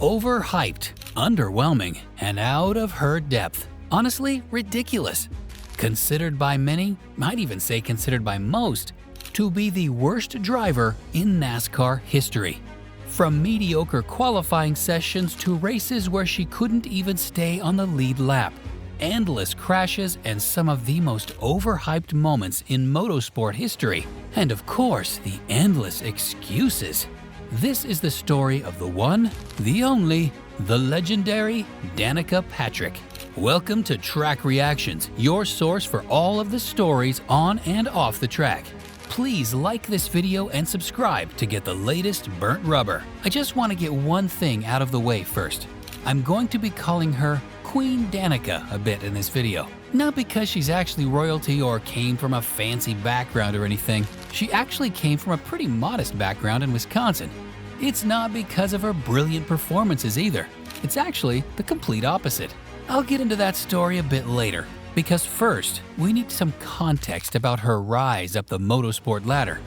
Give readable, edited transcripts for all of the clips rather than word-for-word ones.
Overhyped, underwhelming, and out of her depth. Honestly, ridiculous. Considered by many, might even say considered by most, to be the worst driver in NASCAR history. From mediocre qualifying sessions to races where she couldn't even stay on the lead lap. Endless crashes and some of the most overhyped moments in motorsport history. And of course, the endless excuses. This is the story of the one, the only, the legendary Danica Patrick. Welcome to Track Reactions, your source for all of the stories on and off the track. Please like this video and subscribe to get the latest burnt rubber. I just want to get one thing out of the way first. I'm going to be calling her Queen Danica a bit in this video. Not because she's actually royalty or came from a fancy background or anything. She actually came from a pretty modest background in Wisconsin. It's not because of her brilliant performances either. It's actually the complete opposite. I'll get into that story a bit later. Because first, we need some context about her rise up the motorsport ladder.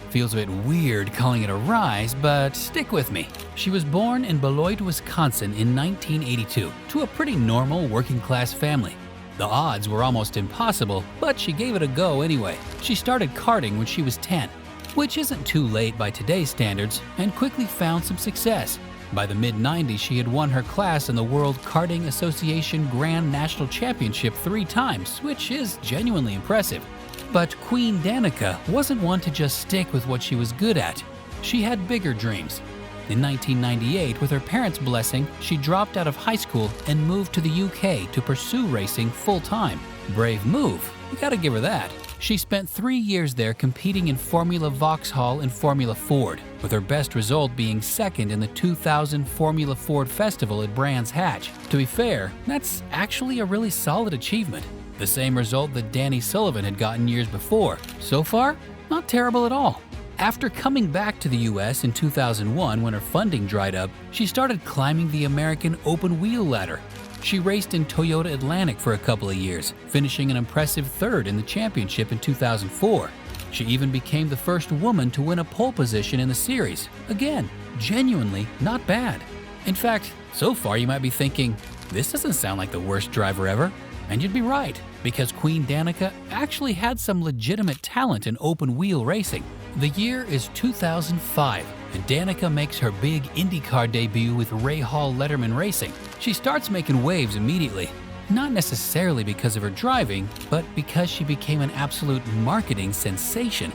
Feels a bit weird calling it a rise, but stick with me. She was born in Beloit, Wisconsin in 1982 to a pretty normal working-class family. The odds were almost impossible, but she gave it a go anyway. She started karting when she was 10, which isn't too late by today's standards, and quickly found some success. By the mid-90s, she had won her class in the World Karting Association Grand National Championship 3 times, which is genuinely impressive. But Queen Danica wasn't one to just stick with what she was good at. She had bigger dreams. In 1998, with her parents' blessing, she dropped out of high school and moved to the UK to pursue racing full-time. Brave move, you gotta give her that. She spent 3 years there competing in Formula Vauxhall and Formula Ford, with her best result being second in the 2000 Formula Ford Festival at Brands Hatch. To be fair, that's actually a really solid achievement. The same result that Danny Sullivan had gotten years before. So far, not terrible at all. After coming back to the US in 2001 when her funding dried up, she started climbing the American open wheel ladder. She raced in Toyota Atlantic for a couple of years, finishing an impressive 3rd in the championship in 2004. She even became the first woman to win a pole position in the series. Again, genuinely not bad. In fact, so far you might be thinking, this doesn't sound like the worst driver ever. And you'd be right, because Queen Danica actually had some legitimate talent in open wheel racing. The year is 2005, and Danica makes her big IndyCar debut with Ray Hall Letterman Racing. She starts making waves immediately, not necessarily because of her driving, but because she became an absolute marketing sensation.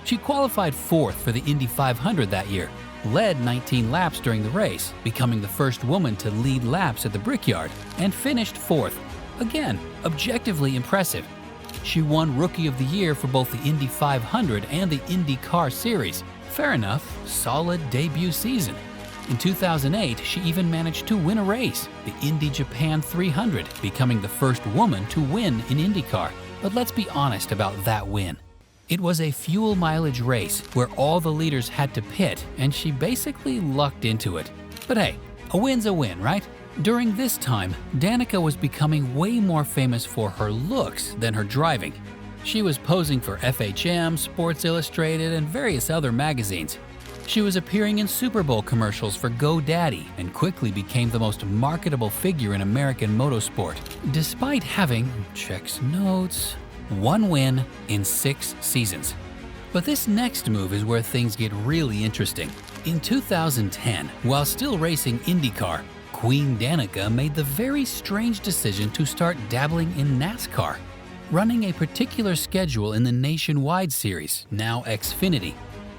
She qualified 4th for the Indy 500 that year, led 19 laps during the race, becoming the first woman to lead laps at the Brickyard, and finished 4th. Again, objectively impressive. She won Rookie of the Year for both the Indy 500 and the IndyCar series. Fair enough, solid debut season. In 2008, she even managed to win a race, the Indy Japan 300, becoming the first woman to win in IndyCar. But let's be honest about that win. It was a fuel mileage race where all the leaders had to pit, and she basically lucked into it. But hey, a win's a win, right? During this time, Danica was becoming way more famous for her looks than her driving. She was posing for FHM, Sports Illustrated, and various other magazines. She was appearing in Super Bowl commercials for GoDaddy and quickly became the most marketable figure in American motorsport, despite having, checks notes, 1 win in 6 seasons. But this next move is where things get really interesting. In 2010, while still racing IndyCar, Queen Danica made the very strange decision to start dabbling in NASCAR, running a particular schedule in the Nationwide Series, now Xfinity.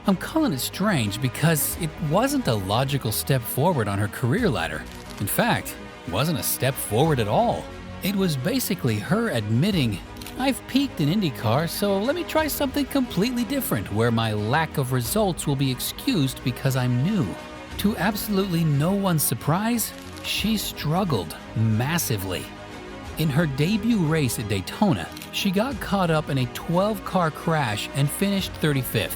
I'm calling it strange because it wasn't a logical step forward on her career ladder. In fact, it wasn't a step forward at all. It was basically her admitting, I've peaked in IndyCar, so let me try something completely different where my lack of results will be excused because I'm new. To absolutely no one's surprise, she struggled massively. In her debut race at Daytona, she got caught up in a 12-car crash and finished 35th.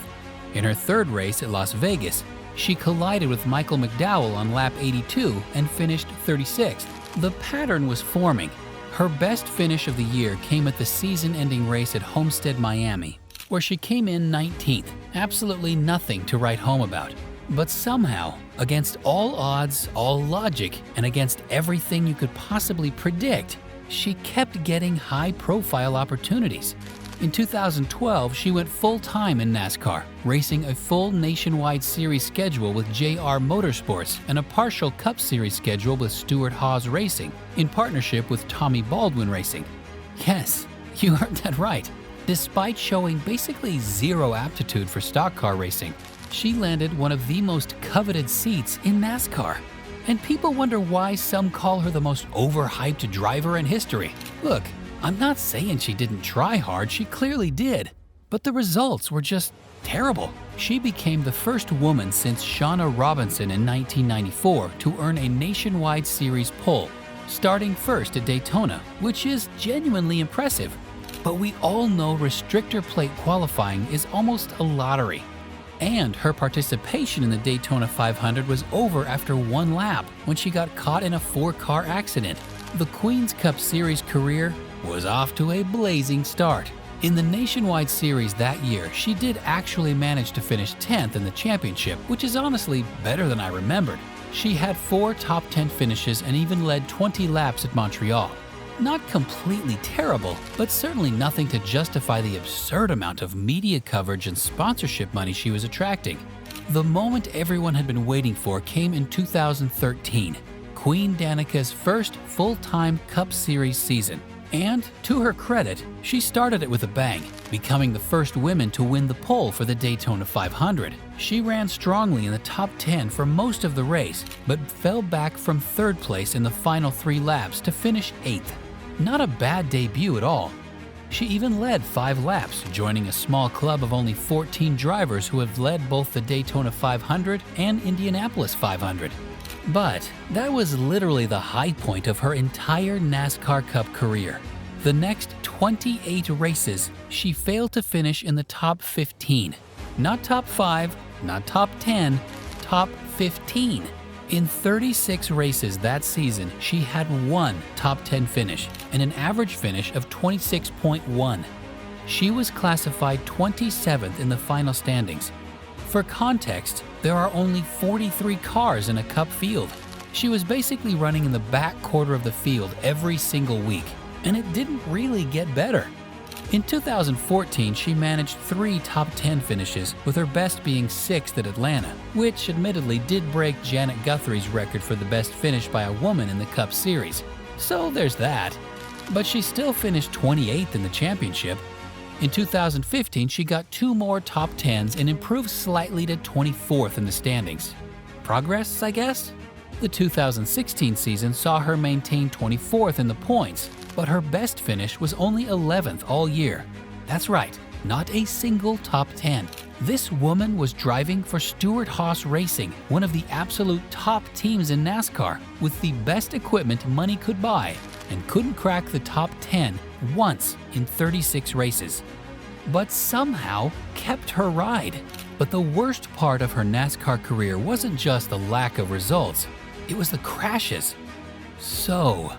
In her 3rd race at Las Vegas, she collided with Michael McDowell on lap 82 and finished 36th. The pattern was forming. Her best finish of the year came at the season-ending race at Homestead, Miami, where she came in 19th. Absolutely nothing to write home about. But somehow, Against all odds, all logic, and against everything you could possibly predict, she kept getting high-profile opportunities. In 2012, she went full-time in NASCAR, racing a full nationwide series schedule with JR Motorsports and a partial Cup Series schedule with Stewart-Haas Racing, in partnership with Tommy Baldwin Racing. Yes, you heard that right. Despite showing basically zero aptitude for stock car racing, she landed one of the most coveted seats in NASCAR. And people wonder why some call her the most overhyped driver in history. Look, I'm not saying she didn't try hard, she clearly did. But the results were just terrible. She became the first woman since Shauna Robinson in 1994 to earn a nationwide series pole, starting first at Daytona, which is genuinely impressive. But we all know restrictor plate qualifying is almost a lottery. And her participation in the Daytona 500 was over after one lap when she got caught in a 4-car accident. The Queen's Cup Series career was off to a blazing start. In the Nationwide Series that year, she did actually manage to finish 10th in the championship, which is honestly better than I remembered. She had 4 top 10 finishes and even led 20 laps at Montreal. Not completely terrible, but certainly nothing to justify the absurd amount of media coverage and sponsorship money she was attracting. The moment everyone had been waiting for came in 2013, Queen Danica's first full-time Cup Series season. And, to her credit, she started it with a bang, becoming the first woman to win the pole for the Daytona 500. She ran strongly in the top 10 for most of the race, but fell back from 3rd place in the final 3 laps to finish 8th. Not a bad debut at all. She even led 5 laps, joining a small club of only 14 drivers who have led both the Daytona 500 and Indianapolis 500. But that was literally the high point of her entire NASCAR Cup career. The next 28 races, she failed to finish in the top 15. Not top 5, not top 10, top 15. In 36 races that season, she had 1 top 10 finish and an average finish of 26.1. She was classified 27th in the final standings. For context, there are only 43 cars in a Cup field. She was basically running in the back quarter of the field every single week, and it didn't really get better. In 2014, she managed 3 top 10 finishes, with her best being 6th at Atlanta, which admittedly did break Janet Guthrie's record for the best finish by a woman in the Cup Series. So there's that. But she still finished 28th in the championship. In 2015, she got 2 more top 10s and improved slightly to 24th in the standings. Progress, I guess? The 2016 season saw her maintain 24th in the points, but her best finish was only 11th all year. That's right, not a single top 10. This woman was driving for Stewart-Haas Racing, one of the absolute top teams in NASCAR, with the best equipment money could buy, and couldn't crack the top 10 once in 36 races. But somehow kept her ride. But the worst part of her NASCAR career wasn't just the lack of results, it was the crashes. So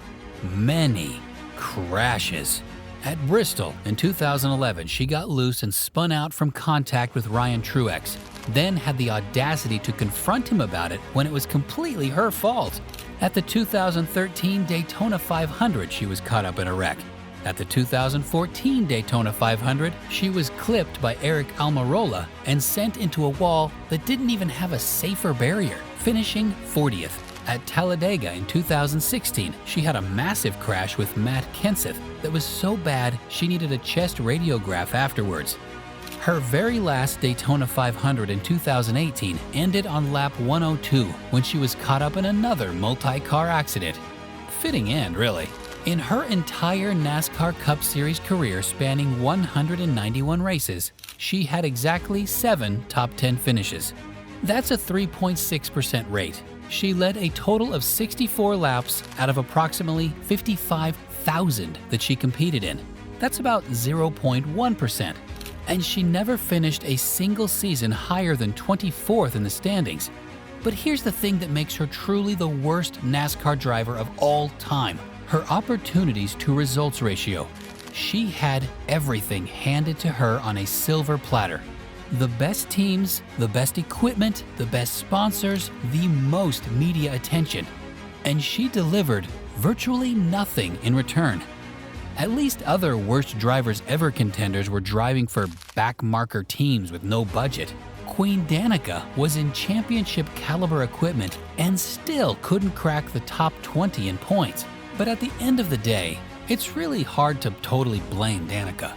many crashes. At Bristol in 2011, she got loose and spun out from contact with Ryan Truex, then had the audacity to confront him about it when it was completely her fault. At the 2013 Daytona 500, she was caught up in a wreck. At the 2014 Daytona 500, she was clipped by Eric Almirola and sent into a wall that didn't even have a safer barrier, finishing 40th. At Talladega in 2016, she had a massive crash with Matt Kenseth that was so bad she needed a chest radiograph afterwards. Her very last Daytona 500 in 2018 ended on lap 102 when she was caught up in another multi-car accident. Fitting end, really. In her entire NASCAR Cup Series career spanning 191 races, she had exactly 7 top 10 finishes. That's a 3.6% rate. She led a total of 64 laps out of approximately 55,000 that she competed in. That's about 0.1%. And she never finished a single season higher than 24th in the standings. But here's the thing that makes her truly the worst NASCAR driver of all time: her opportunities to results ratio. She had everything handed to her on a silver platter. The best teams, the best equipment, the best sponsors, the most media attention. And she delivered virtually nothing in return. At least other worst drivers ever contenders were driving for backmarker teams with no budget. Queen Danica was in championship caliber equipment and still couldn't crack the top 20 in points. But at the end of the day, it's really hard to totally blame Danica.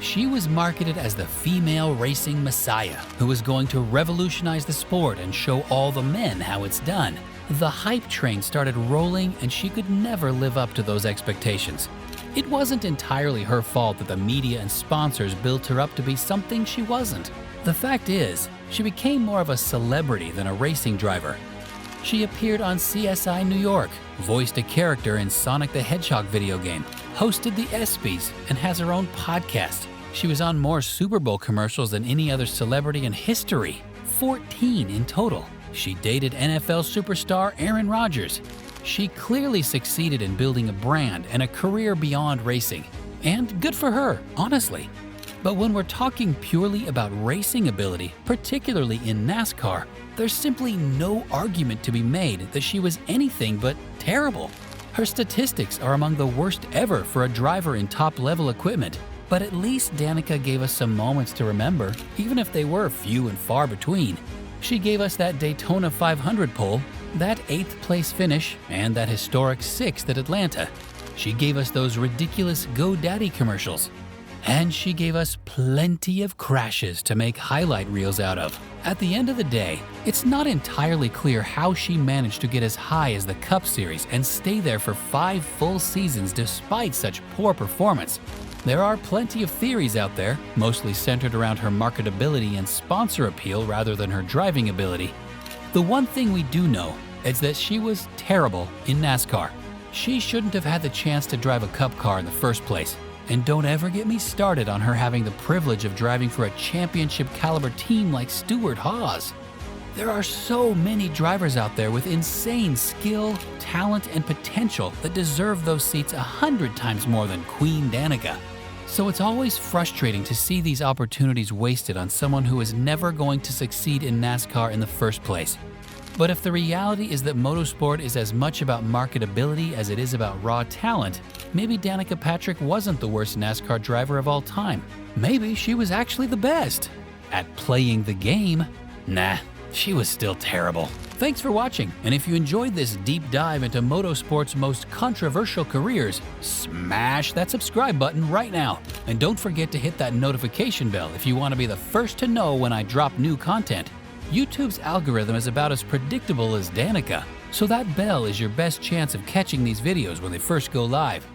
She was marketed as the female racing messiah who was going to revolutionize the sport and show all the men how it's done. The hype train started rolling and she could never live up to those expectations. It wasn't entirely her fault that the media and sponsors built her up to be something she wasn't. The fact is, she became more of a celebrity than a racing driver. She appeared on CSI New York, voiced a character in Sonic the Hedgehog video game, hosted the ESPYs, and has her own podcast. She was on more Super Bowl commercials than any other celebrity in history, 14 in total. She dated NFL superstar Aaron Rodgers. She clearly succeeded in building a brand and a career beyond racing. And good for her, honestly. But when we're talking purely about racing ability, particularly in NASCAR, there's simply no argument to be made that she was anything but terrible. Her statistics are among the worst ever for a driver in top-level equipment, but at least Danica gave us some moments to remember, even if they were few and far between. She gave us that Daytona 500 pole, that 8th place finish, and that historic 6th at Atlanta. She gave us those ridiculous GoDaddy commercials. And she gave us plenty of crashes to make highlight reels out of. At the end of the day, it's not entirely clear how she managed to get as high as the Cup Series and stay there for 5 full seasons despite such poor performance. There are plenty of theories out there, mostly centered around her marketability and sponsor appeal rather than her driving ability. The one thing we do know is that she was terrible in NASCAR. She shouldn't have had the chance to drive a Cup car in the first place. And don't ever get me started on her having the privilege of driving for a championship caliber team like Stewart-Haas. There are so many drivers out there with insane skill, talent, and potential that deserve those seats 100 times more than Queen Danica. So it's always frustrating to see these opportunities wasted on someone who is never going to succeed in NASCAR in the first place. But if the reality is that motorsport is as much about marketability as it is about raw talent, maybe Danica Patrick wasn't the worst NASCAR driver of all time. Maybe she was actually the best. At playing the game, nah, she was still terrible. Thanks for watching, and if you enjoyed this deep dive into motorsport's most controversial careers, smash that subscribe button right now. And don't forget to hit that notification bell if you want to be the first to know when I drop new content. YouTube's algorithm is about as predictable as Danica, so that bell is your best chance of catching these videos when they first go live.